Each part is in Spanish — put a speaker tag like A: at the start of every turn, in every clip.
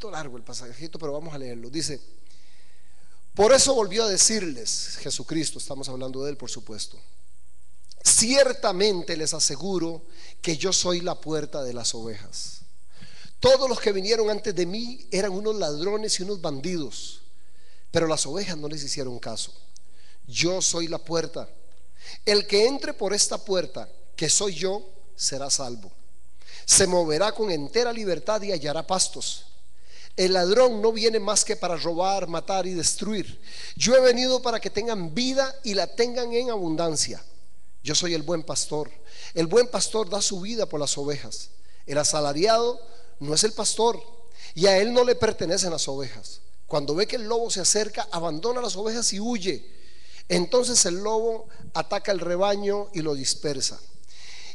A: poquito largo el pasajito, pero vamos a leerlo. Dice: por eso volvió a decirles, Jesucristo, estamos hablando de él por supuesto: ciertamente les aseguro que yo soy la puerta de las ovejas. Todos los que vinieron antes de mí eran unos ladrones y unos bandidos, pero las ovejas no les hicieron caso. Yo soy la puerta. El que entre por esta puerta, que soy yo, será salvo. Se moverá con entera libertad y hallará pastos. El ladrón no viene más que para robar, matar y destruir. Yo he venido para que tengan vida y la tengan en abundancia. Yo soy el buen pastor. El buen pastor da su vida por las ovejas. El asalariado no es el pastor, y a él no le pertenecen las ovejas. Cuando ve que el lobo se acerca, abandona las ovejas y huye. Entonces el lobo ataca el rebaño y lo dispersa.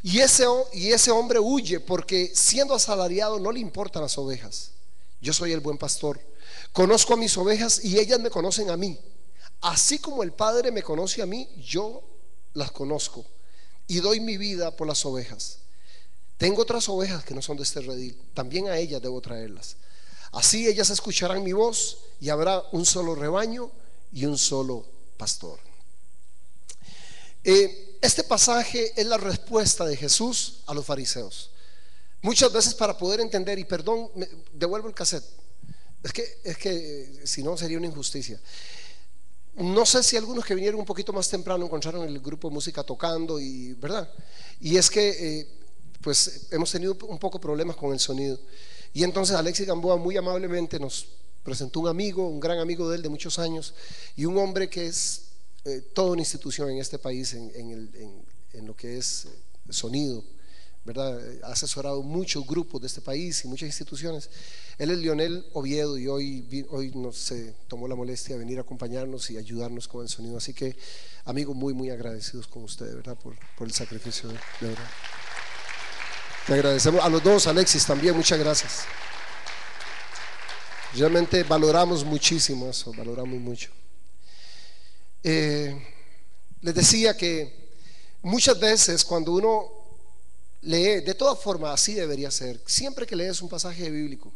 A: Y ese hombre huye porque, siendo asalariado, no le importan las ovejas. Yo soy el buen pastor. Conozco a mis ovejas y ellas me conocen a mí. Así como el Padre me conoce a mí, yo las conozco y doy mi vida por las ovejas. Tengo otras ovejas que no son de este redil, también a ellas debo traerlas. Así ellas escucharán mi voz y habrá un solo rebaño y un solo pastor. Este pasaje es la respuesta de Jesús a los fariseos. Muchas veces, para poder entender, y perdón, devuelvo el cassette, es que si no sería una injusticia. No sé si algunos que vinieron un poquito más temprano encontraron el grupo de música tocando, y ¿verdad? Y es que pues hemos tenido un poco problemas con el sonido. Y entonces Alexis Gamboa muy amablemente nos presentó un amigo, un gran amigo de él de muchos años, y un hombre que es toda una institución en este país en lo que es sonido, ¿verdad? Ha asesorado muchos grupos de este país y muchas instituciones. Él es Leonel Oviedo, y hoy nos tomó la molestia de venir a acompañarnos y ayudarnos con el sonido. Así que, amigo, muy muy agradecidos con usted, ¿verdad? Por el sacrificio, de verdad. Te agradecemos a los dos. Alexis también, muchas gracias. Realmente valoramos muchísimo eso, valoramos mucho. Les decía que muchas veces cuando uno lee, de todas formas así debería ser, siempre que lees un pasaje bíblico,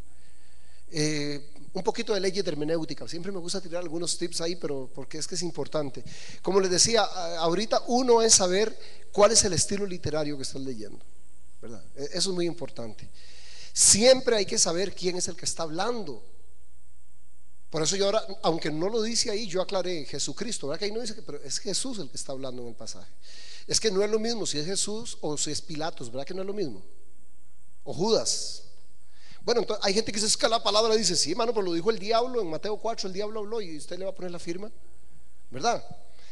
A: un poquito de leyes de hermenéutica, siempre me gusta tirar algunos tips ahí, pero porque es que es importante. Como les decía, ahorita uno es saber cuál es el estilo literario que estás leyendo, ¿verdad? Eso es muy importante. Siempre hay que saber quién es el que está hablando. Por eso yo ahora, aunque no lo dice ahí, yo aclaré: Jesucristo, ¿verdad? Que ahí no dice pero es Jesús el que está hablando en el pasaje. Es que no es lo mismo si es Jesús o si es Pilatos, ¿verdad que no es lo mismo? O Judas. Bueno, entonces hay gente que dice: es que la palabra dice, sí, hermano, pero lo dijo el diablo en Mateo 4, el diablo habló y usted le va a poner la firma, ¿verdad?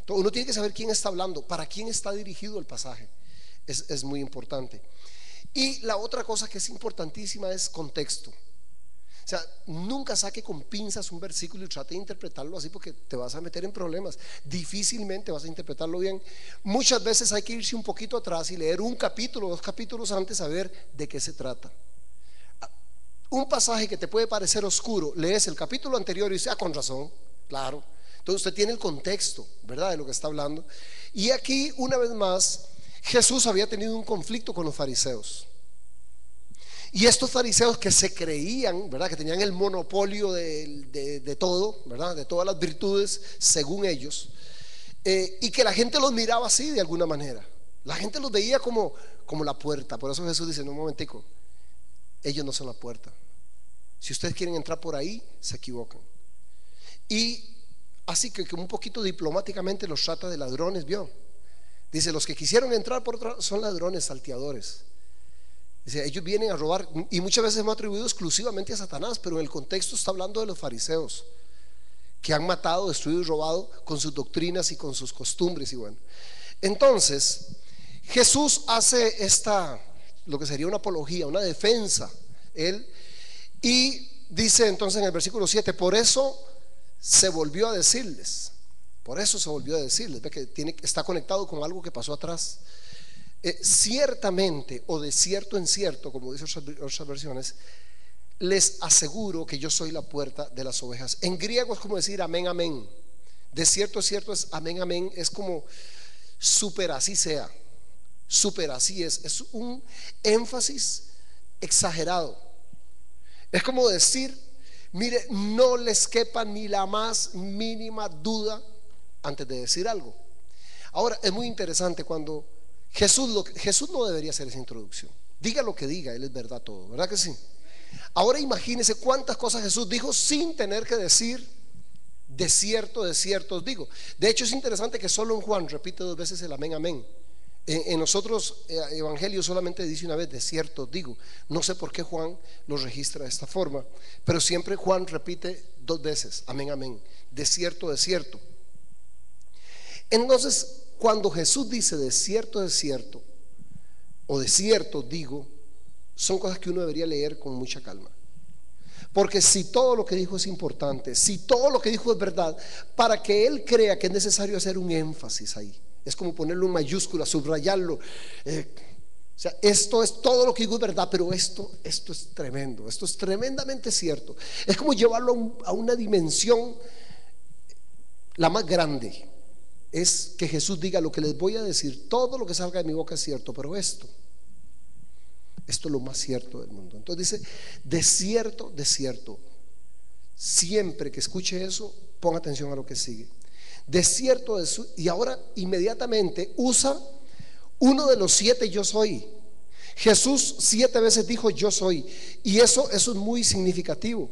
A: Entonces uno tiene que saber quién está hablando, para quién está dirigido el pasaje. Es muy importante. Y la otra cosa que es importantísima es contexto. O sea, nunca saque con pinzas un versículo y trate de interpretarlo así, porque te vas a meter en problemas. Difícilmente vas a interpretarlo bien. Muchas veces hay que irse un poquito atrás y leer un capítulo, 2 capítulos antes, a ver de qué se trata. Un pasaje que te puede parecer oscuro, lees el capítulo anterior y dices: con razón, claro. Entonces usted tiene el contexto, ¿verdad?, de lo que está hablando. Y aquí, una vez más, Jesús había tenido un conflicto con los fariseos. Y estos fariseos que se creían, ¿verdad?, que tenían el monopolio de todo, ¿verdad?, de todas las virtudes según ellos, y que la gente los miraba así de alguna manera. La gente los veía como la puerta. Por eso Jesús dice: no, un momentico, ellos no son la puerta. Si ustedes quieren entrar por ahí, se equivocan. Y así que un poquito diplomáticamente los trata de ladrones, ¿vio? Dice: los que quisieron entrar por otra son ladrones, salteadores. Dice: ellos vienen a robar. Y muchas veces hemos atribuido exclusivamente a Satanás, pero en el contexto está hablando de los fariseos, que han matado, destruido y robado con sus doctrinas y con sus costumbres. Y bueno, entonces Jesús hace lo que sería una apología, una defensa, él, y dice entonces en el versículo 7: por eso se volvió a decirles. Por eso se volvió a decirles. Ve que está conectado con algo que pasó atrás. Ciertamente, o de cierto en cierto, como dicen otras versiones, les aseguro que yo soy la puerta de las ovejas. En griego es como decir amén, amén. De cierto es amén, amén. Es como súper así sea, súper así es un énfasis exagerado. Es como decir: Mire, no les quepa ni la más mínima duda antes de decir algo. Ahora, es muy interesante cuando Jesús no debería hacer esa introducción. Diga lo que diga, Él es verdad todo, ¿verdad que sí? Ahora imagínese cuántas cosas Jesús dijo sin tener que decir de cierto os digo. De hecho es interesante que solo en Juan repite 2 veces el amén, amén. En los otros evangelios solamente dice una vez de cierto os digo. No sé por qué Juan lo registra de esta forma, pero siempre Juan repite 2 veces amén, amén, de cierto, Entonces cuando Jesús dice de cierto o de cierto digo, son cosas que uno debería leer con mucha calma. Porque si todo lo que dijo es importante, si todo lo que dijo es verdad, para que él crea que es necesario hacer un énfasis ahí, es como ponerlo en mayúscula, subrayarlo. O sea, esto es todo lo que digo es verdad, pero esto es tremendo, esto es tremendamente cierto. Es como llevarlo a una dimensión la más grande. Es que Jesús diga: lo que les voy a decir, todo lo que salga de mi boca es cierto, pero esto es lo más cierto del mundo. Entonces dice de cierto. Siempre que escuche eso, ponga atención a lo que sigue. De cierto, y ahora inmediatamente usa uno de los 7 yo soy. Jesús 7 veces dijo yo soy, y eso es muy significativo.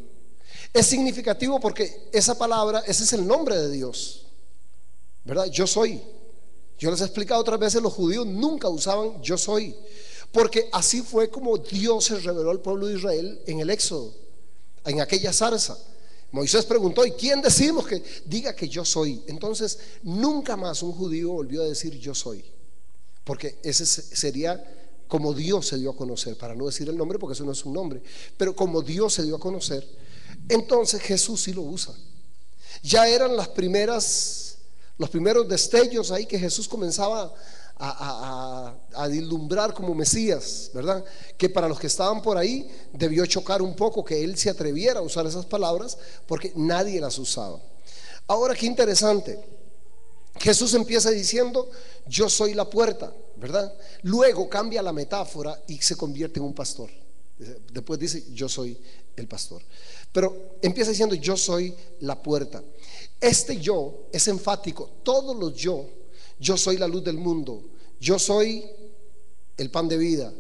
A: Es significativo porque esa palabra, ese es el nombre de Dios, ¿verdad? Yo soy. Yo les he explicado otras veces, los judíos nunca usaban yo soy, porque así fue como Dios se reveló al pueblo de Israel en el Éxodo, en aquella zarza. Moisés preguntó: ¿y quién decimos que diga que yo soy? Entonces nunca más un judío volvió a decir yo soy, porque ese sería como Dios se dio a conocer, para no decir el nombre porque eso no es un nombre, pero como Dios se dio a conocer. Entonces Jesús sí lo usa. Ya eran los primeros destellos ahí que Jesús comenzaba a vislumbrar como Mesías, ¿verdad? Que para los que estaban por ahí debió chocar un poco que él se atreviera a usar esas palabras, porque nadie las usaba. Ahora, qué interesante, Jesús empieza diciendo yo soy la puerta, ¿verdad? Luego cambia la metáfora y se convierte en un pastor. Después dice yo soy el pastor, pero empieza diciendo yo soy la puerta. Este yo es enfático. Todos los yo soy la luz del mundo, yo soy el pan de vida,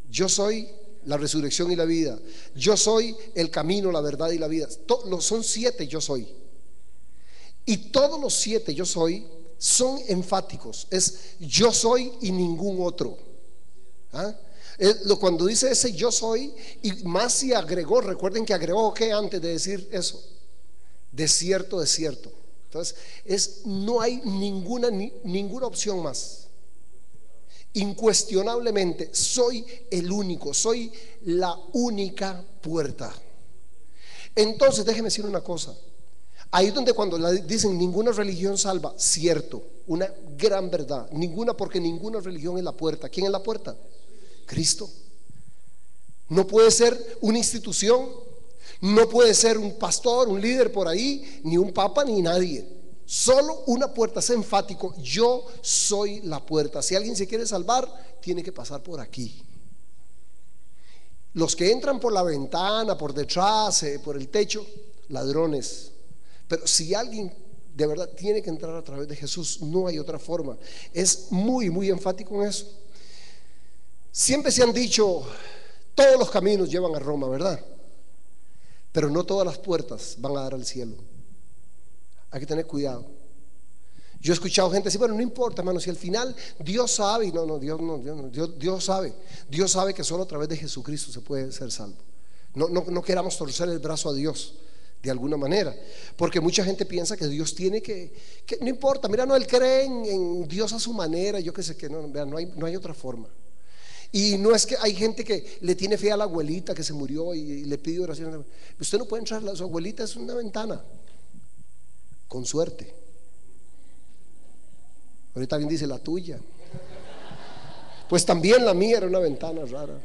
A: yo soy la resurrección y la vida, yo soy el camino, la verdad y la vida. Son 7 yo soy, y todos los 7 yo soy son enfáticos. Es yo soy y ningún otro. Cuando dice ese yo soy, y más si agregó, recuerden que agregó que antes de decir eso, de cierto. Entonces no hay ninguna opción más. Incuestionablemente soy el único, soy la única puerta. Entonces déjeme decir una cosa. Ahí donde cuando dicen ninguna religión salva, cierto, una gran verdad. Ninguna, porque ninguna religión es la puerta. ¿Quién es la puerta? Cristo. No puede ser una institución, no puede ser un pastor, un líder por ahí, ni un papa, ni nadie. Solo una puerta. Es enfático: yo soy la puerta. Si alguien se quiere salvar, tiene que pasar por aquí. Los que entran por la ventana, por detrás, por el techo, ladrones. Pero si alguien de verdad tiene que entrar a través de Jesús, no hay otra forma. Es muy, muy enfático en eso. Siempre se han dicho todos los caminos llevan a Roma, ¿verdad? Pero no todas las puertas van a dar al cielo. Hay que tener cuidado. Yo he escuchado gente decir: bueno, no importa, hermano, si al final Dios sabe. Dios sabe. Dios sabe que solo a través de Jesucristo se puede ser salvo. No queramos torcer el brazo a Dios de alguna manera, porque mucha gente piensa que Dios tiene que no importa, mira, no, él cree en Dios a su manera, yo que sé que no hay otra forma. Y no es que hay gente que le tiene fe a la abuelita que se murió y le pide oración. Usted no puede entrar, su abuelita es una ventana, con suerte. Ahorita alguien dice la tuya. Pues también la mía era una ventana rara.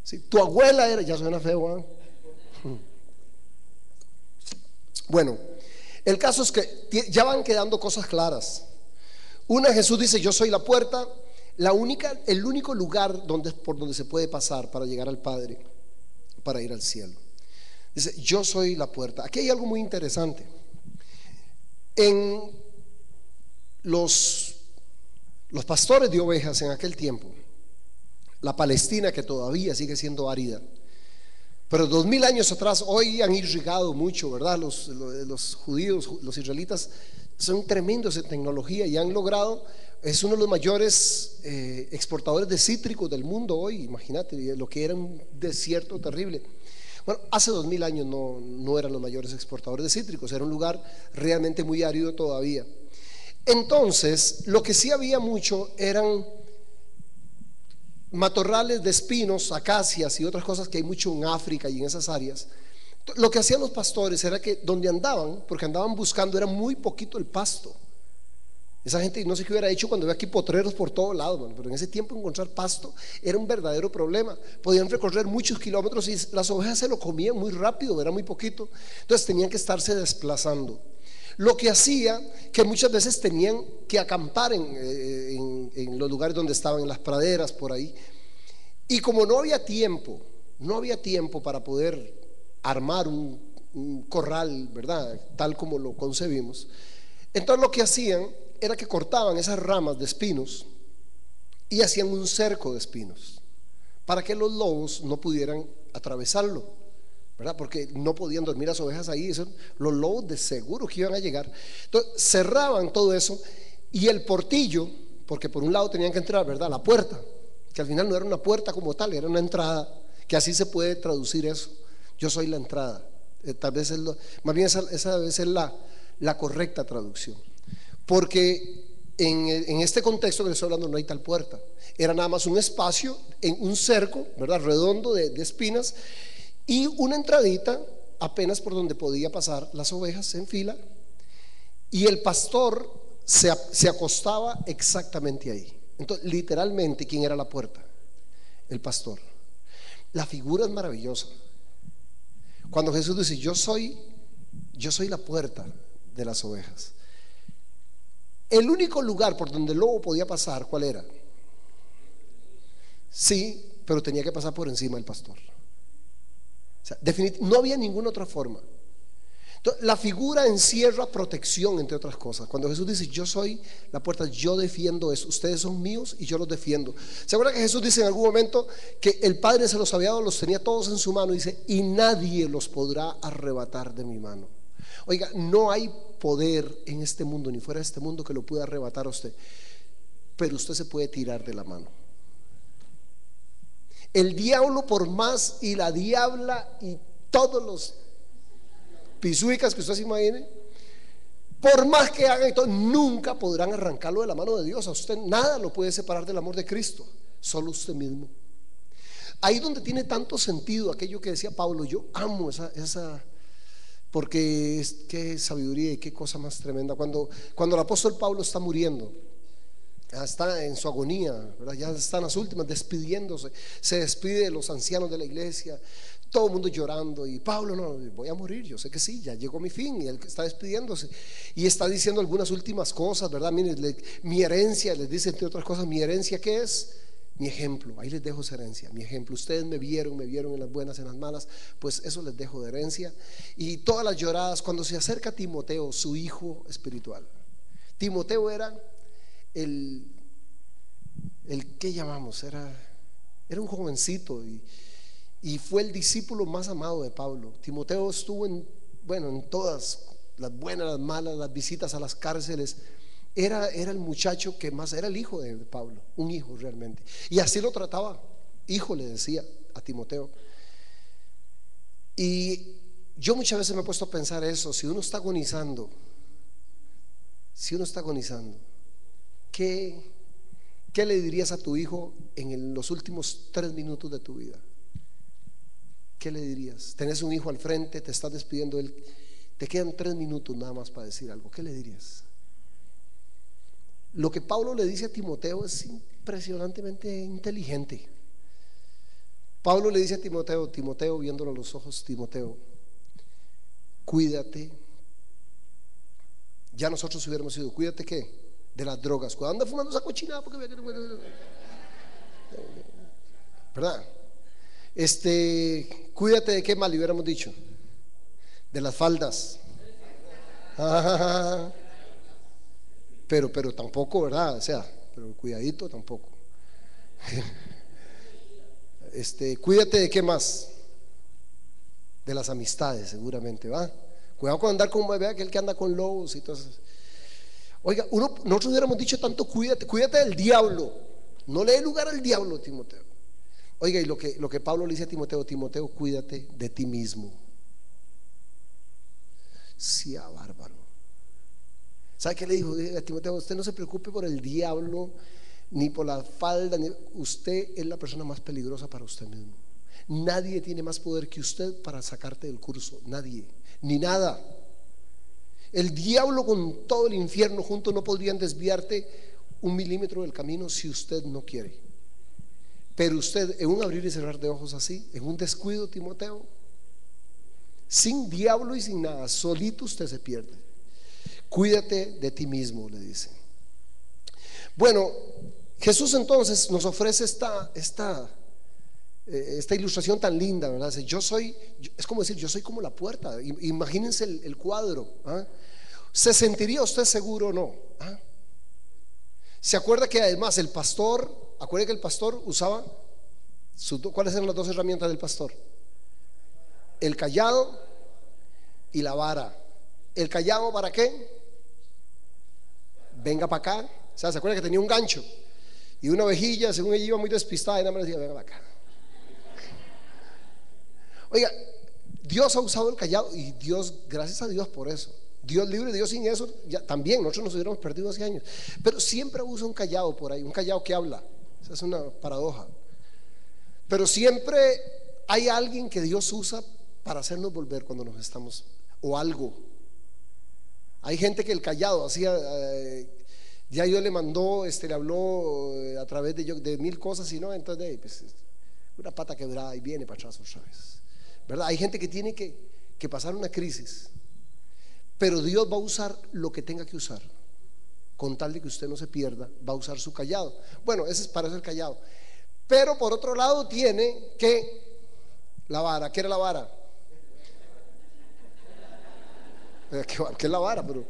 A: Sí, tu abuela era, ya suena feo, ¿eh? Bueno, el caso es que ya van quedando cosas claras. Una, Jesús dice yo soy la puerta, el único lugar por donde se puede pasar para llegar al Padre, para ir al cielo. Dice, yo soy la puerta. Aquí hay algo muy interesante. En los pastores de ovejas en aquel tiempo, la Palestina, que todavía sigue siendo árida, pero 2000 años atrás, hoy han irrigado mucho, ¿verdad? Los judíos, los israelitas son tremendos en tecnología y han logrado, es uno de los mayores exportadores de cítricos del mundo hoy. Imagínate lo que era un desierto terrible. Bueno, hace 2000 años no eran los mayores exportadores de cítricos, era un lugar realmente muy árido todavía. Entonces, lo que sí había mucho eran matorrales de espinos, acacias y otras cosas que hay mucho en África y en esas áreas. Lo que hacían los pastores era que donde andaban, porque andaban buscando, era muy poquito el pasto. Esa gente no sé qué hubiera hecho cuando ve aquí potreros por todos lados, pero en ese tiempo encontrar pasto era un verdadero problema. Podían recorrer muchos kilómetros y las ovejas se lo comían muy rápido, era muy poquito. Entonces tenían que estarse desplazando. Lo que hacía que muchas veces tenían que acampar en los lugares donde estaban, en las praderas por ahí. Y como no había tiempo para poder armar un corral, ¿verdad? Tal como lo concebimos. Entonces lo que hacían era que cortaban esas ramas de espinos y hacían un cerco de espinos para que los lobos no pudieran atravesarlo, ¿verdad? Porque no podían dormir las ovejas ahí, los lobos de seguro que iban a llegar. Entonces cerraban todo eso y el portillo, porque por un lado tenían que entrar, ¿verdad? La puerta, que al final no era una puerta como tal, era una entrada, que así se puede traducir eso. Yo soy la entrada. Tal vez más bien esa debe ser la correcta traducción, porque en este contexto que les estoy hablando no hay tal puerta, era nada más un espacio en un cerco, ¿verdad? Redondo de espinas y una entradita apenas por donde podía pasar las ovejas en fila, y el pastor se acostaba exactamente ahí. Entonces literalmente, ¿quién era la puerta? El pastor. La figura es maravillosa. Cuando Jesús dice, yo soy la puerta de las ovejas. El único lugar por donde el lobo podía pasar, ¿cuál era? Sí, pero tenía que pasar por encima del pastor. O sea, no había ninguna otra forma. Entonces, la figura encierra protección, entre otras cosas. Cuando Jesús dice, yo soy la puerta, yo defiendo eso, ustedes son míos y yo los defiendo. ¿Se acuerdan que Jesús dice en algún momento que el Padre se los había dado, los tenía todos en su mano? Dice, y nadie los podrá arrebatar de mi mano. Oiga, no hay poder en este mundo ni fuera de este mundo que lo pueda arrebatar a usted, pero usted se puede tirar de la mano. El diablo, por más, y la diabla y todos los pisuicas que usted se imagine, por más que hagan y todo, nunca podrán arrancarlo de la mano de Dios. A usted nada lo puede separar del amor de Cristo, solo usted mismo. Ahí donde tiene tanto sentido aquello que decía Pablo. Yo amo esa porque qué sabiduría y qué cosa más tremenda. Cuando el apóstol Pablo está muriendo, está en su agonía, ¿verdad? Ya están las últimas, despidiéndose, se despide de los ancianos de la iglesia, todo el mundo llorando, y Pablo, no, voy a morir, yo sé que sí, ya llegó mi fin, y él está despidiéndose y está diciendo algunas últimas cosas, ¿verdad? Miren, mi herencia, les dice entre otras cosas, mi herencia, ¿qué es? Mi ejemplo. Ahí les dejo esa herencia, mi ejemplo. Ustedes me vieron en las buenas, en las malas, pues eso les dejo de herencia. Y todas las lloradas. Cuando se acerca Timoteo, su hijo espiritual, Timoteo era el que llamamos, era un jovencito y fue el discípulo más amado de Pablo. Timoteo estuvo en todas las buenas, las malas, las visitas a las cárceles. Era el muchacho que más, era el hijo de Pablo, un hijo realmente, y así lo trataba, hijo le decía a Timoteo. Y yo muchas veces me he puesto a pensar eso. Si uno está agonizando, ¿qué le dirías a tu hijo en los últimos 3 minutos de tu vida? ¿Qué le dirías? Tenés un hijo al frente, te estás despidiendo de él, te quedan 3 minutos nada más para decir algo. ¿Qué le dirías? Lo que Pablo le dice a Timoteo es impresionantemente inteligente. Pablo le dice a Timoteo, viéndolo a los ojos, Timoteo, cuídate. Ya nosotros hubiéramos sido, cuídate ¿qué? De las drogas. Cuando anda fumando esa cochinada, porque ¿verdad? Cuídate de qué mal, le hubiéramos dicho. de las faldas. Ah, pero tampoco, ¿verdad? O sea, pero cuidadito tampoco. Cuídate de qué más, de las amistades, seguramente, ¿va? Cuidado con andar con, vea, aquel que anda con lobos y todo eso. Oiga, nosotros hubiéramos dicho tanto, cuídate del diablo. No le dé lugar al diablo, Timoteo. Oiga, y lo que Pablo le dice a Timoteo: Timoteo, cuídate de ti mismo. Sí, bárbaro. ¿Sabe qué le dijo a Timoteo? Usted no se preocupe por el diablo, ni por la falda, usted es la persona más peligrosa para usted mismo. Nadie tiene más poder que usted para sacarte del curso. Nadie, ni nada. El diablo con todo el infierno juntos no podrían desviarte 1 milímetro del camino si usted no quiere. Pero usted, en un abrir y cerrar de ojos así, en un descuido, Timoteo, sin diablo y sin nada, solito usted se pierde. Cuídate de ti mismo, le dice. Bueno, Jesús entonces nos ofrece esta ilustración tan linda, ¿verdad? Es como decir, yo soy como la puerta. Imagínense el cuadro, ¿ah? ¿Se sentiría usted seguro o no? ¿Ah? ¿Se acuerda que además el pastor, acuerda que el pastor usaba ¿cuáles eran las dos herramientas del pastor? El cayado y la vara. ¿El cayado para qué? Venga para acá. O sea, ¿se acuerda que tenía un gancho y una ovejilla? Según ella iba muy despistada y nada más decía, venga para acá. Oiga, Dios ha usado el cayado y Dios, gracias a Dios por eso. Dios libre, Dios sin eso, ya, también nosotros nos hubiéramos perdido hace años. Pero siempre usa un cayado por ahí, un cayado que habla. Esa es una paradoja. Pero siempre hay alguien que Dios usa para hacernos volver cuando nos estamos, o algo. Hay gente que el cayado hacía, ya Dios le mandó, le habló a través de 1000 cosas y no, entonces pues, una pata quebrada y viene para atrás otra vez, ¿verdad? Hay gente que tiene que pasar una crisis, pero Dios va a usar lo que tenga que usar, con tal de que usted no se pierda. Va a usar su cayado. Bueno, ese es para eso el cayado. Pero por otro lado tiene que la vara. ¿Qué era la vara? ¿Qué es la vara? Pero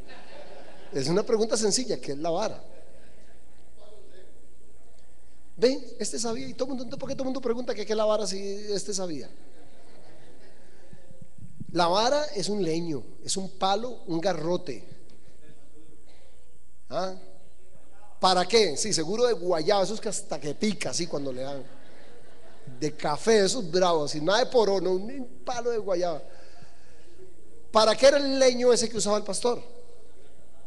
A: es una pregunta sencilla. ¿Qué es la vara? ¿Ven? Sabía. Y todo el mundo, ¿por qué todo el mundo pregunta qué es la vara si sabía? La vara es un leño, es un palo, un garrote. ¿Ah? ¿Para qué? Sí, seguro de guayaba, esos que hasta que pica así cuando le dan. De café, esos bravos, y nada de porón, un palo de guayaba. ¿Para qué era el leño ese que usaba el pastor?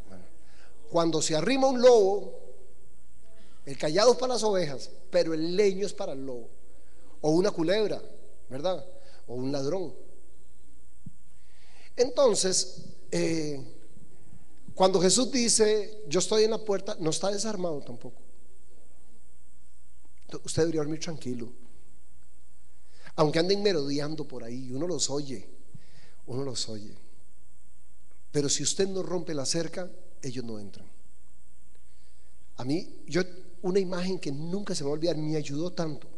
A: Bueno, cuando se arrima un lobo, el cayado es para las ovejas, pero el leño es para el lobo. O una culebra, ¿verdad? O un ladrón. Entonces, cuando Jesús dice yo estoy en la puerta, no está desarmado tampoco. Usted debería dormir tranquilo, aunque anden merodeando por ahí. Uno los oye. Pero si usted no rompe la cerca, ellos no entran. A mí, una imagen que nunca se me va a olvidar, me ayudó tanto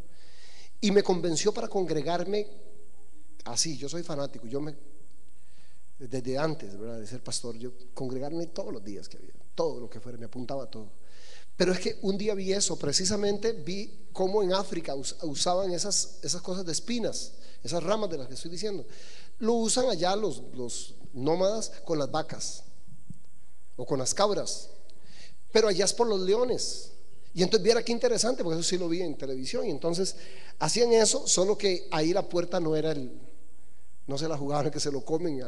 A: y me convenció para congregarme así. Yo soy fanático, desde antes, ¿verdad?, de ser pastor, yo congregarme todos los días que había, todo lo que fuera, me apuntaba a todo. Pero es que un día vi eso, precisamente vi cómo en África usaban esas cosas de espinas, esas ramas de las que estoy diciendo. Lo usan allá los nómadas con las vacas o con las cabras, pero allá es por los leones. Y entonces viera qué interesante, porque eso sí lo vi en televisión. Y entonces hacían eso, solo que ahí la puerta no era no se la jugaban que se lo comen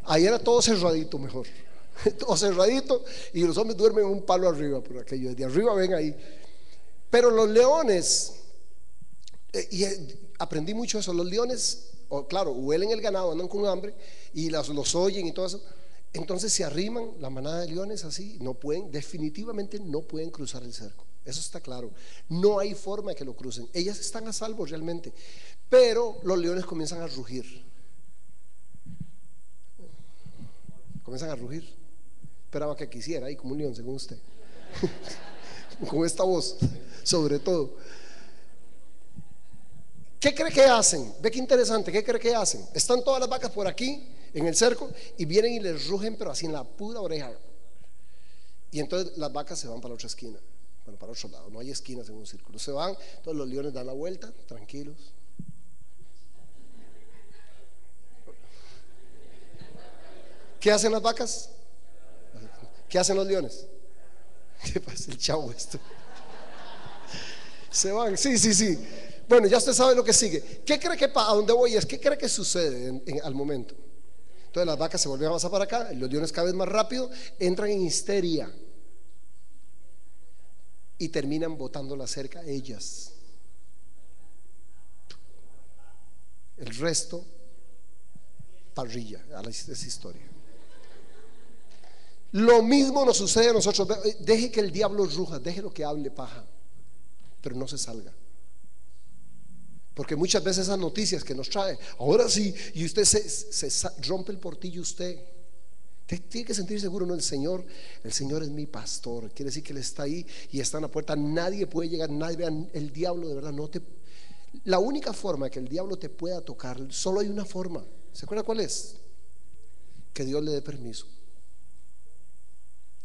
A: ahí era todo cerradito, mejor. Todo cerradito, y los hombres duermen en un palo arriba, por aquello, desde arriba ven ahí. Pero los leones, aprendí mucho eso. Los leones, claro, huelen el ganado, andan con hambre y los oyen y todo eso. Entonces se arriman la manada de leones así, definitivamente no pueden cruzar el cerco. Eso está claro. No hay forma de que lo crucen. Ellas están a salvo realmente. Pero los leones comienzan a rugir. Comienzan a rugir. Esperaba que quisiera ahí como un león, según usted. Con esta voz, sobre todo. ¿Qué cree que hacen? Ve qué interesante, ¿qué cree que hacen? Están todas las vacas por aquí en el cerco y vienen y les rugen, pero así en la pura oreja. Y entonces las vacas se van para la otra esquina, bueno, para otro lado, no hay esquinas en un círculo. Se van, todos los leones dan la vuelta, tranquilos. ¿Qué hacen las vacas? ¿Qué hacen los leones? ¿Qué pasa el chavo esto? Se van, sí, sí, sí. Bueno, ya usted sabe lo que sigue. ¿Qué cree que a dónde voy es? ¿Qué cree que sucede al momento? Entonces las vacas se vuelven a pasar para acá, los leones cada vez más rápido, entran en histeria y terminan botando la cerca ellas. El resto, parrilla, esa historia. Lo mismo nos sucede a nosotros. Deje que el diablo ruja, deje lo que hable paja, pero no se salga. Porque muchas veces esas noticias que nos trae, ahora sí, y usted se rompe el portillo. Usted tiene que sentir seguro, no, el Señor es mi pastor. Quiere decir que Él está ahí y está en la puerta. Nadie puede llegar, nadie, vean, el diablo de verdad no te. La única forma que el diablo te pueda tocar, solo hay una forma. ¿Se acuerda cuál es? Que Dios le dé permiso.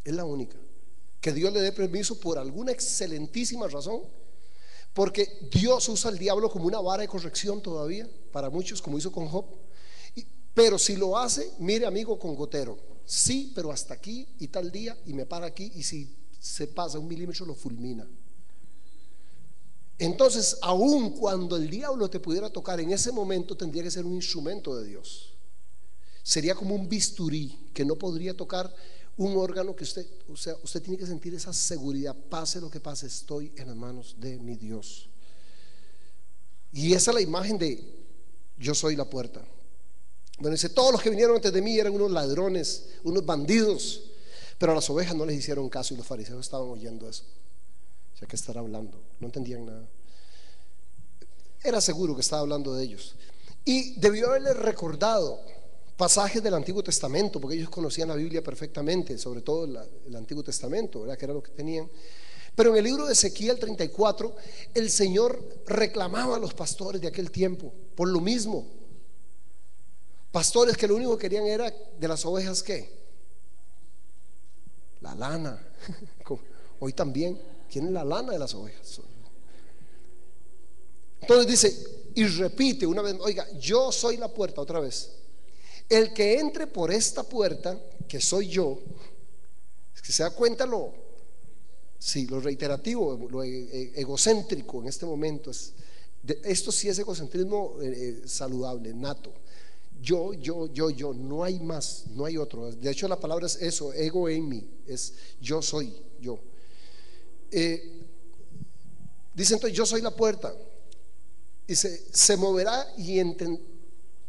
A: Es la única. Que Dios le dé permiso por alguna excelentísima razón. Porque Dios usa al diablo como una vara de corrección todavía para muchos, como hizo con Job. Pero si lo hace, mire amigo, con gotero. Sí, pero hasta aquí y tal día, y me para aquí, y si se pasa 1 milímetro lo fulmina. Entonces, aun cuando el diablo te pudiera tocar en ese momento, tendría que ser un instrumento de Dios. Sería como un bisturí que no podría tocar un órgano que usted, o sea, usted tiene que sentir esa seguridad. Pase lo que pase, estoy en las manos de mi Dios. Y esa es la imagen de yo soy la puerta. Bueno, dice, todos los que vinieron antes de mí eran unos ladrones, unos bandidos, pero a las ovejas no les hicieron caso y los fariseos estaban oyendo eso. O sea, ¿qué estará hablando? No entendían nada. Era seguro que estaba hablando de ellos. Y debió haberles recordado pasajes del Antiguo Testamento, porque ellos conocían la Biblia perfectamente, sobre todo el Antiguo Testamento, ¿verdad? Que era lo que tenían. Pero en el libro de Ezequiel 34, el Señor reclamaba a los pastores de aquel tiempo por lo mismo. Pastores que lo único que querían era de las ovejas, ¿qué? La lana. Hoy también quieren la lana de las ovejas. Entonces dice, y repite una vez, oiga, yo soy la puerta, otra vez. El que entre por esta puerta, que soy yo, es que se da cuenta lo reiterativo, lo egocéntrico en este momento esto sí es egocentrismo saludable, nato. Yo, no hay más, no hay otro. De hecho la palabra es eso, ego en mí, es yo soy yo. Dice entonces, yo soy la puerta. Dice, se moverá y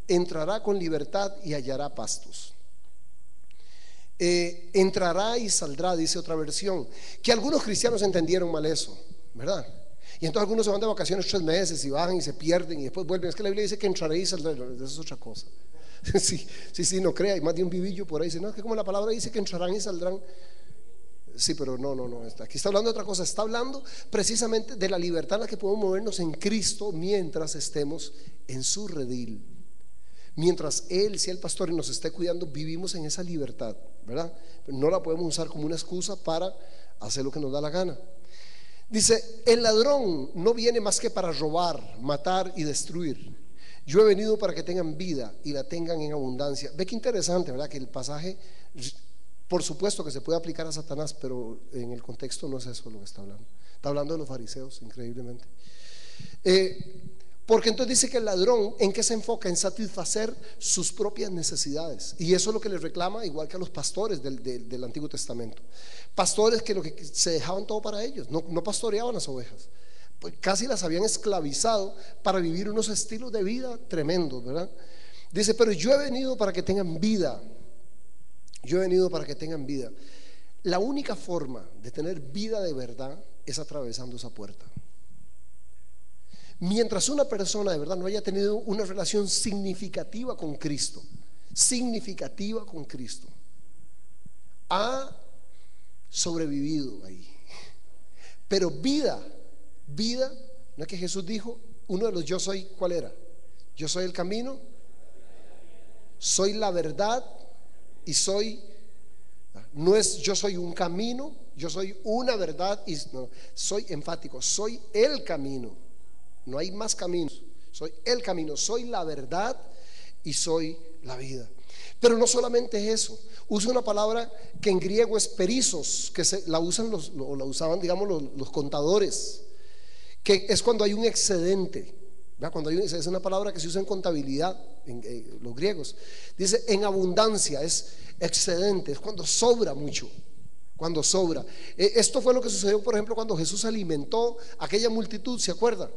A: entrará con libertad y hallará pastos. Entrará y saldrá, dice otra versión. Que algunos cristianos entendieron mal eso, ¿verdad? Y entonces algunos se van de vacaciones 3 meses y bajan y se pierden y después vuelven. Es que la Biblia dice que entrará y saldrá. Eso es otra cosa. Sí, no crea. Hay más de un vivillo por ahí. Dice, no, es que como la palabra dice que entrarán y saldrán. Sí, pero no. Aquí está hablando de otra cosa. Está hablando precisamente de la libertad en la que podemos movernos en Cristo mientras estemos en su redil. Mientras Él sea el pastor y nos esté cuidando, vivimos en esa libertad, ¿verdad? No la podemos usar como una excusa para hacer lo que nos da la gana. Dice, el ladrón no viene más que para robar, matar y destruir. Yo he venido para que tengan vida y la tengan en abundancia. Ve qué interesante, ¿verdad? Que el pasaje, por supuesto que se puede aplicar a Satanás, pero en el contexto no es eso lo que está hablando. Está hablando de los fariseos, increíblemente. Porque entonces dice que el ladrón, ¿en qué se enfoca? En satisfacer sus propias necesidades. Y eso es lo que le reclama, igual que a los pastores del Antiguo Testamento. Pastores que lo que se dejaban todo para ellos, no pastoreaban las ovejas, pues casi las habían esclavizado para vivir unos estilos de vida tremendos, ¿verdad? Dice, pero yo he venido para que tengan vida. Yo he venido para que tengan vida. La única forma de tener vida de verdad es atravesando esa puerta. Mientras una persona de verdad no haya tenido una relación significativa con Cristo, ha sobrevivido ahí. Pero vida, no es que Jesús dijo, uno de los yo soy, ¿cuál era? Yo soy el camino, soy la verdad y soy, no es yo soy un camino, yo soy una verdad y no, soy enfático, soy el camino, no hay más caminos, soy el camino, soy la verdad y soy la vida. Pero no solamente es eso, usa una palabra que en griego es perizos, que la usan la usaban, digamos, los contadores, que es cuando hay un excedente. Cuando es una palabra que se usa en contabilidad, en los griegos. Dice en abundancia, es excedente, es cuando sobra mucho, cuando sobra. Esto fue lo que sucedió, por ejemplo, cuando Jesús alimentó a aquella multitud, ¿se acuerdan?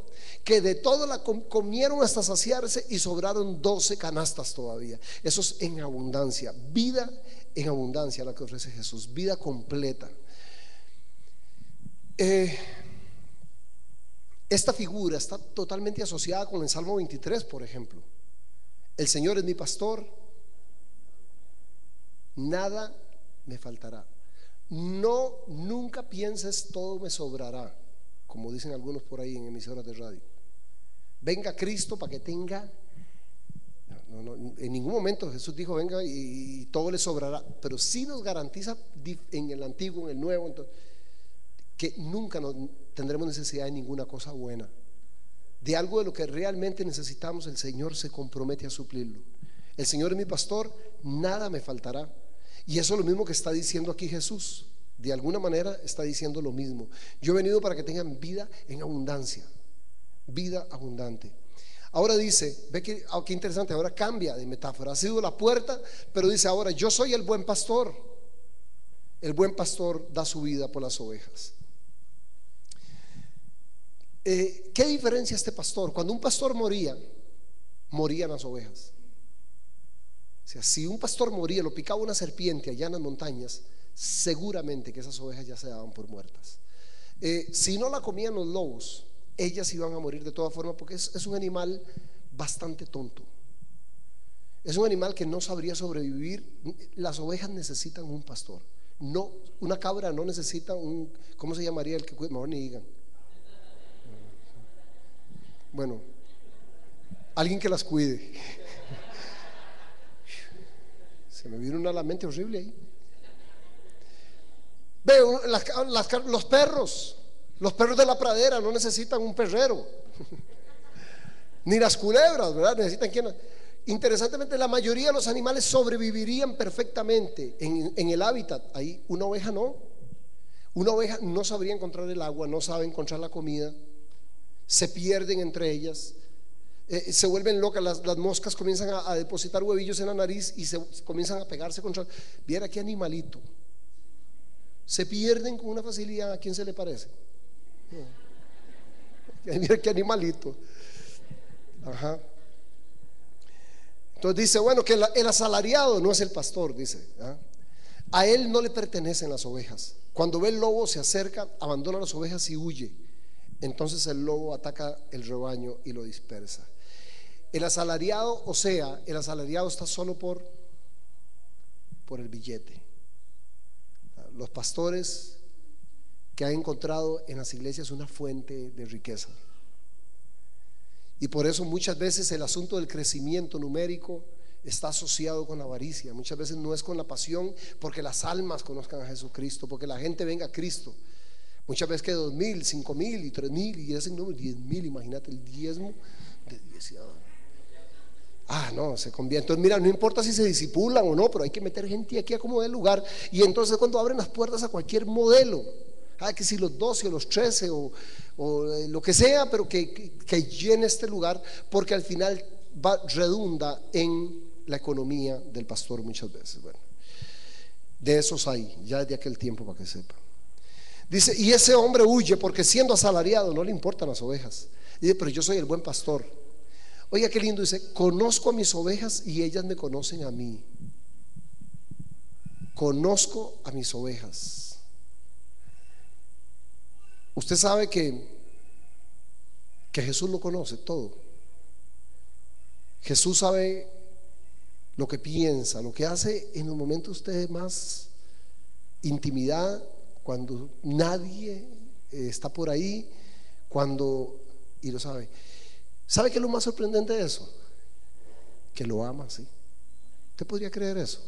A: Que de todo la comieron hasta saciarse y sobraron 12 canastas todavía. Eso es en abundancia, vida en abundancia la que ofrece Jesús, vida completa. Esta figura está totalmente asociada con el Salmo 23, por ejemplo. El Señor es mi pastor, nada me faltará. No, nunca pienses todo me sobrará, como dicen algunos por ahí en emisoras de radio. Venga Cristo para que tenga. No, en ningún momento Jesús dijo venga y todo le sobrará, pero sí nos garantiza en el Antiguo, en el Nuevo, entonces, que nunca tendremos necesidad de ninguna cosa buena. De algo de lo que realmente necesitamos, el Señor se compromete a suplirlo. El Señor es mi pastor, nada me faltará. Y eso es lo mismo que está diciendo aquí Jesús. De alguna manera está diciendo lo mismo. Yo he venido para que tengan vida en abundancia, vida abundante. Ahora dice, ve que qué interesante, ahora cambia de metáfora. Ha sido la puerta, pero dice ahora yo soy el buen pastor. El buen pastor da su vida por las ovejas. ¿Qué diferencia este pastor? Cuando un pastor morían las ovejas. O sea, si un pastor moría, lo picaba una serpiente allá en las montañas, seguramente que esas ovejas ya se daban por muertas. Si no la comían los lobos, ellas iban a morir de todas formas, porque es un animal bastante tonto. Es un animal que no sabría sobrevivir. Las ovejas necesitan un pastor. No, una cabra no necesita un, ¿cómo se llamaría el que cuida? Mejor ni digan. Bueno, alguien que las cuide. Se me vino una a la mente horrible ahí. Veo los perros de la pradera no necesitan un perrero. Ni las culebras, ¿verdad? Necesitan quien. Interesantemente, la mayoría de los animales sobrevivirían perfectamente en el hábitat. Ahí una oveja no. Una oveja no sabría encontrar el agua, no sabe encontrar la comida, se pierden entre ellas, se vuelven locas, las moscas comienzan a depositar huevillos en la nariz y se comienzan a pegarse contra. Viera qué animalito. Se pierden con una facilidad. ¿A quién se le parece? Mira qué animalito. Ajá. Entonces dice, bueno, que el asalariado no es el pastor, dice, ¿ah? A él no le pertenecen las ovejas. Cuando ve el lobo se acerca, abandona las ovejas y huye. Entonces el lobo ataca el rebaño y lo dispersa. El asalariado, o sea, el asalariado está solo por el billete. Los pastores que han encontrado en las iglesias una fuente de riqueza. Y por eso muchas veces el asunto del crecimiento numérico está asociado con la avaricia. Muchas veces no es con la pasión porque las almas conozcan a Jesucristo, porque la gente venga a Cristo. Muchas veces que 2,000, 5,000 y 3,000 y ese número 10,000, imagínate el diezmo de 10. No, se convierte. Entonces mira, no importa si se disipulan o no, pero hay que meter gente aquí a como dé lugar. Y entonces cuando abren las puertas a cualquier modelo, que si los 12 o los 13 o lo que sea, pero que llene este lugar, porque al final redunda en la economía del pastor muchas veces. Bueno, de esos hay ya desde aquel tiempo, para que sepa. Dice, y ese hombre huye porque siendo asalariado no le importan las ovejas. Dice, pero yo soy el buen pastor. Oiga qué lindo, dice, conozco a mis ovejas y ellas me conocen a mí. Conozco a mis ovejas. Usted sabe que Jesús lo conoce todo. Jesús sabe lo que piensa, lo que hace en los momentos de más intimidad, cuando nadie está por ahí, y lo sabe. ¿Sabe qué es lo más sorprendente de eso? Que lo ama, ¿sí? ¿Usted podría creer eso?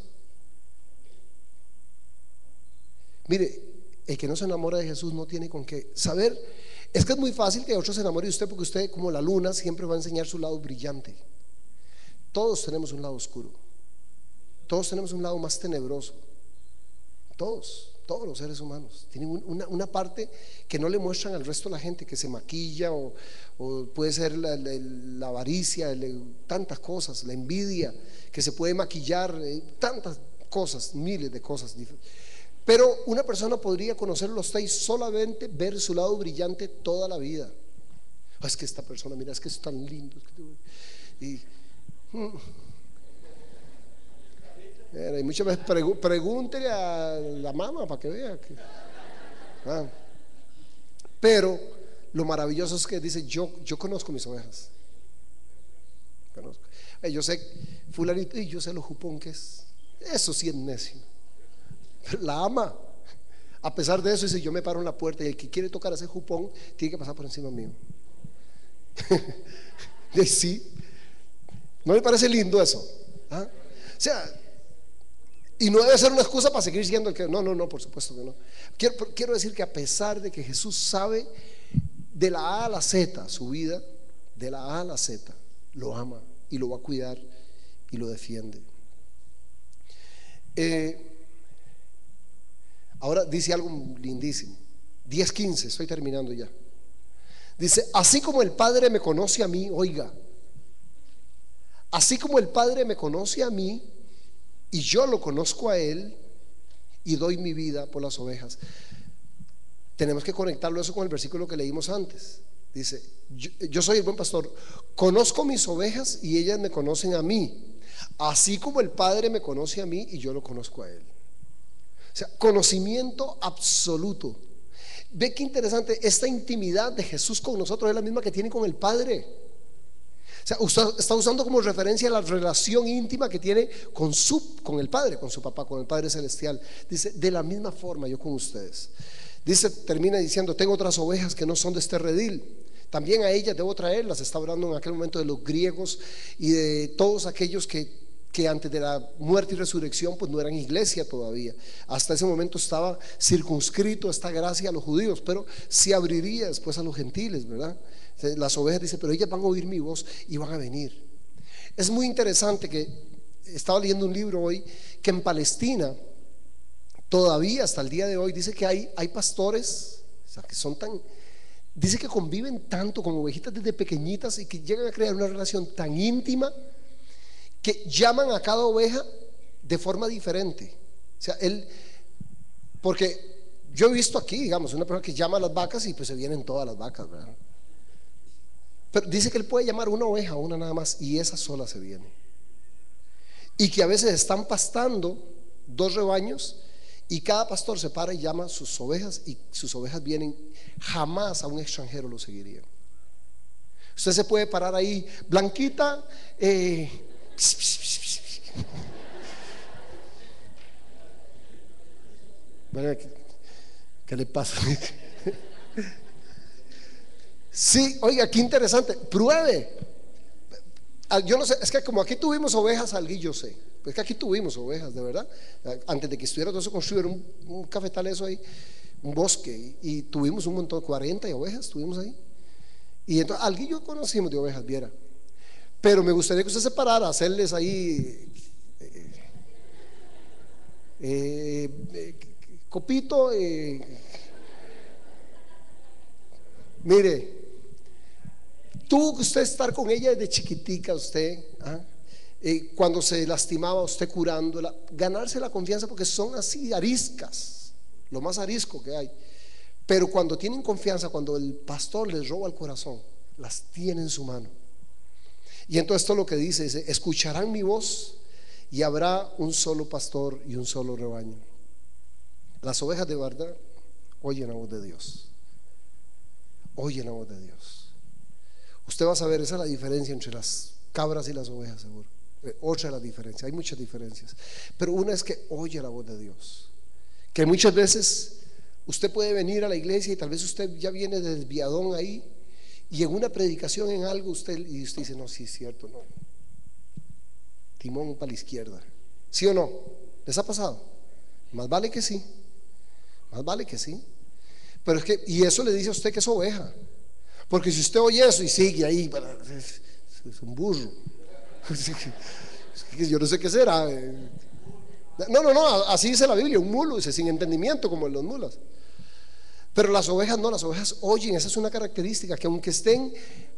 A: Mire, el que no se enamora de Jesús no tiene con qué saber. Es que es muy fácil que otro se enamore de usted, porque usted, como la luna, siempre va a enseñar su lado brillante. Todos tenemos un lado oscuro, todos tenemos un lado más tenebroso. Todos los seres humanos tienen una parte que no le muestran al resto de la gente, que se maquilla, o puede ser la avaricia, tantas cosas, la envidia, que se puede maquillar, tantas cosas, miles de cosas. Pero una persona podría conocerlo a usted y solamente ver su lado brillante toda la vida. Es que esta persona, mira, es que es tan lindo. Y muchas veces pregúntele a la mamá para que vea pero lo maravilloso es que dice: yo conozco mis ovejas, conozco. Yo sé fulanito, y yo sé lo jupón que es. Eso sí es necio, pero la ama. A pesar de eso dice: yo me paro en la puerta y el que quiere tocar ese jupón tiene que pasar por encima mío. Y sí, ¿no le parece lindo eso? O sea, y no debe ser una excusa para seguir siendo el que no, por supuesto que no. Quiero decir que a pesar de que Jesús sabe de la A a la Z su vida, de la A a la Z, lo ama y lo va a cuidar y lo defiende. Ahora dice algo lindísimo. 10:15, estoy terminando ya. Dice: así como el Padre me conoce a mí, oiga, así como el Padre me conoce a mí y yo lo conozco a Él y doy mi vida por las ovejas. Tenemos que conectarlo eso con el versículo que leímos antes. Dice: yo soy el buen pastor, conozco mis ovejas y ellas me conocen a mí, así como el Padre me conoce a mí y yo lo conozco a Él. O sea, conocimiento absoluto. Ve qué interesante, esta intimidad de Jesús con nosotros es la misma que tiene con el Padre. O sea, usted está usando como referencia la relación íntima que tiene con el Padre, con su papá, con el Padre Celestial. Dice: de la misma forma yo con ustedes. Dice, termina diciendo: tengo otras ovejas que no son de este redil, también a ellas debo traerlas. Está hablando en aquel momento de los griegos y de todos aquellos que antes de la muerte y resurrección pues no eran iglesia todavía. Hasta ese momento estaba circunscrito esta gracia a los judíos, pero se abriría después a los gentiles, ¿verdad? Las ovejas, dice, pero ellas van a oír mi voz y van a venir. Es muy interesante que estaba leyendo un libro hoy que en Palestina todavía hasta el día de hoy dice que hay pastores, o sea, que son dice que conviven tanto con ovejitas desde pequeñitas y que llegan a crear una relación tan íntima que llaman a cada oveja de forma diferente. O sea, porque yo he visto aquí, digamos, una persona que llama a las vacas y pues se vienen todas las vacas, ¿verdad? Pero dice que él puede llamar una oveja, una nada más, y esa sola se viene. Y que a veces están pastando dos rebaños y cada pastor se para y llama a sus ovejas y sus ovejas vienen. Jamás a un extranjero lo seguirían. Usted se puede parar ahí: Blanquita, ¿qué le pasa? Sí, oiga, qué interesante. Pruebe. Yo no sé, es que como aquí tuvimos ovejas, yo sé. Es que aquí tuvimos ovejas, de verdad. Antes de que estuviera todo eso construido, un cafetal eso ahí, un bosque, y tuvimos un montón, 40 ovejas tuvimos ahí. Y entonces alguillo conocimos de ovejas, viera. Pero me gustaría que usted se parara a hacerles ahí copito. Mire, tuvo que usted estar con ella desde chiquitica, usted, cuando se lastimaba, usted curándola, ganarse la confianza, porque son así ariscas, lo más arisco que hay. Pero cuando tienen confianza, cuando el pastor les roba el corazón, las tiene en su mano. Y entonces esto es lo que dice: escucharán mi voz y habrá un solo pastor y un solo rebaño. Las ovejas de verdad oyen la voz de Dios. Oyen la voz de Dios. Usted va a saber, esa es la diferencia entre las cabras y las ovejas, seguro. Otra es la diferencia, hay muchas diferencias, pero una es que oye la voz de Dios. Que muchas veces usted puede venir a la iglesia y tal vez usted ya viene desviadón ahí, y en una predicación en algo usted dice, no, sí es cierto, no, timón para la izquierda, ¿sí o no? ¿Les ha pasado? Más vale que sí, más vale que sí. Pero es que, y eso le dice a usted que es oveja, porque si usted oye eso y sigue ahí, es un burro. Yo no sé qué será. No, así dice la Biblia, un mulo, dice, sin entendimiento como en los mulas. Pero las ovejas no, las ovejas oyen, esa es una característica, que aunque estén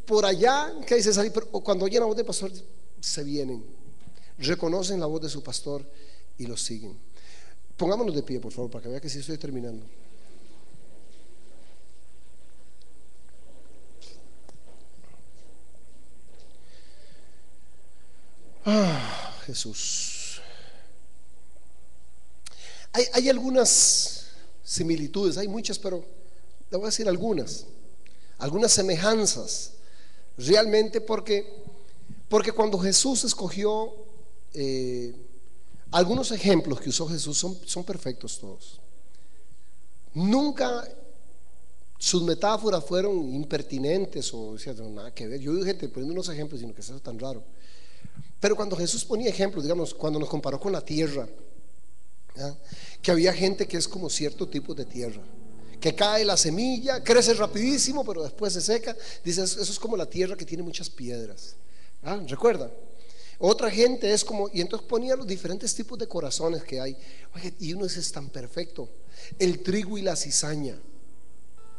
A: por allá, que dice salir, pero cuando oyen la voz del pastor, se vienen, reconocen la voz de su pastor y los siguen. Pongámonos de pie, por favor, para que vea que sí estoy terminando. Jesús. Hay algunas similitudes, hay muchas, pero le voy a decir algunas semejanzas, realmente porque cuando Jesús escogió, algunos ejemplos que usó Jesús son perfectos todos. Nunca sus metáforas fueron impertinentes o decía, no, nada que ver. Yo vi gente poniendo unos ejemplos, sino que eso es tan raro. Pero cuando Jesús ponía ejemplos, digamos, cuando nos comparó con la tierra, ¿ya? Que había gente que es como cierto tipo de tierra, que cae la semilla, crece rapidísimo, pero después se seca. Dice, eso es como la tierra que tiene muchas piedras. ¿Recuerda? Otra gente es como, y entonces ponía los diferentes tipos de corazones que hay. Oye, y uno es tan perfecto, el trigo y la cizaña.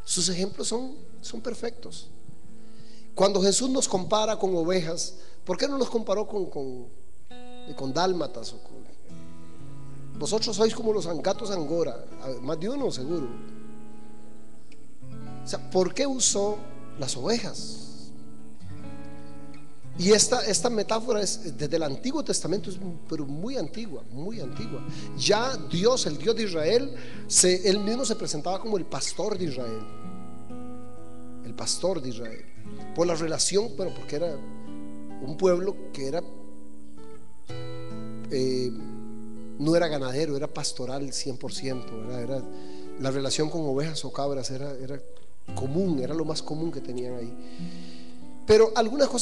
A: Sus ejemplos son perfectos. Cuando Jesús nos compara con ovejas, ¿por qué no nos comparó con dálmatas? Vosotros sois como los gatos angora, más de uno seguro. O sea, ¿por qué usó las ovejas? Y esta metáfora es desde el Antiguo Testamento, pero muy antigua, muy antigua. Ya Dios, el Dios de Israel, él mismo se presentaba como el pastor de Israel. El pastor de Israel. Por la relación, bueno, porque era un pueblo que no era ganadero, era pastoral 100%, era la relación con ovejas o cabras era común, era lo más común que tenían ahí. Pero algunas cosas